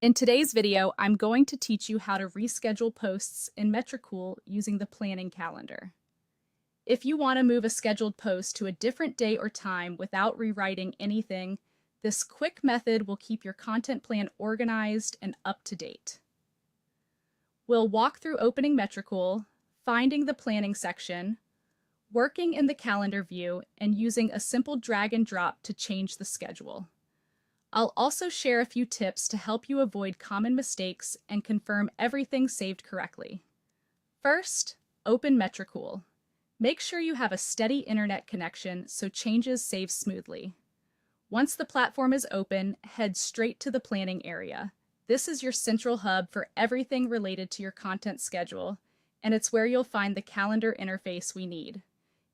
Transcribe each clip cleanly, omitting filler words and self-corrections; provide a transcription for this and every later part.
In today's video, I'm going to teach you how to reschedule posts in Metricool using the planning calendar. If you want to move a scheduled post to a different day or time without rewriting anything, this quick method will keep your content plan organized and up to date. We'll walk through opening Metricool, finding the planning section, working in the calendar view, and using a simple drag and drop to change the schedule. I'll also share a few tips to help you avoid common mistakes and confirm everything saved correctly. First, open Metricool. Make sure you have a steady internet connection so changes save smoothly. Once the platform is open, head straight to the planning area. This is your central hub for everything related to your content schedule, and it's where you'll find the calendar interface we need.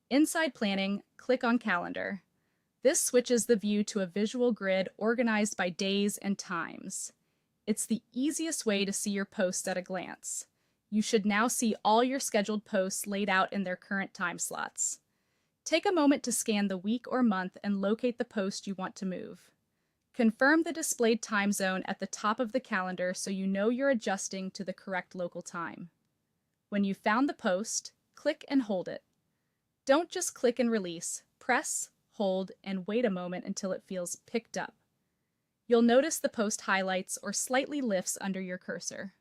Inside planning, click on Calendar. This switches the view to a visual grid organized by days and times. It's the easiest way to see your posts at a glance. You should now see all your scheduled posts laid out in their current time slots. Take a moment to scan the week or month and locate the post you want to move. Confirm the displayed time zone at the top of the calendar so you know you're adjusting to the correct local time. When you've found the post, click and hold it. Don't just click and release. Press, hold, and wait a moment until it feels picked up. You'll notice the post highlights or slightly lifts under your cursor.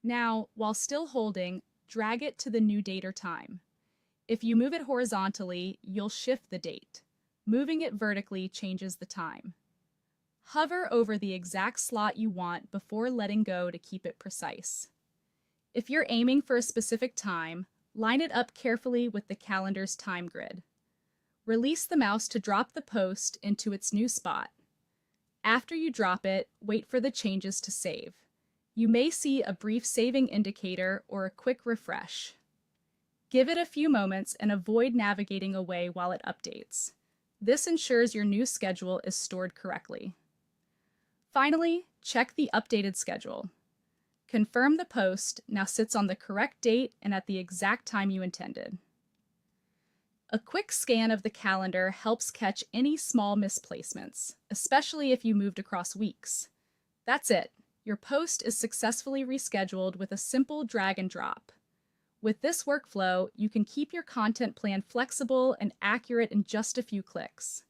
Now, while still holding, drag it to the new date or time. If you move it horizontally, you'll shift the date. Moving it vertically changes the time. Hover over the exact slot you want before letting go to keep it precise. If you're aiming for a specific time, line it up carefully with the calendar's time grid. Release the mouse to drop the post into its new spot. After you drop it, wait for the changes to save. You may see a brief saving indicator or a quick refresh. Give it a few moments and avoid navigating away while it updates. This ensures your new schedule is stored correctly. Finally, check the updated schedule. Confirm the post now sits on the correct date and at the exact time you intended. A quick scan of the calendar helps catch any small misplacements, especially if you moved across weeks. That's it. Your post is successfully rescheduled with a simple drag and drop. With this workflow, you can keep your content plan flexible and accurate in just a few clicks.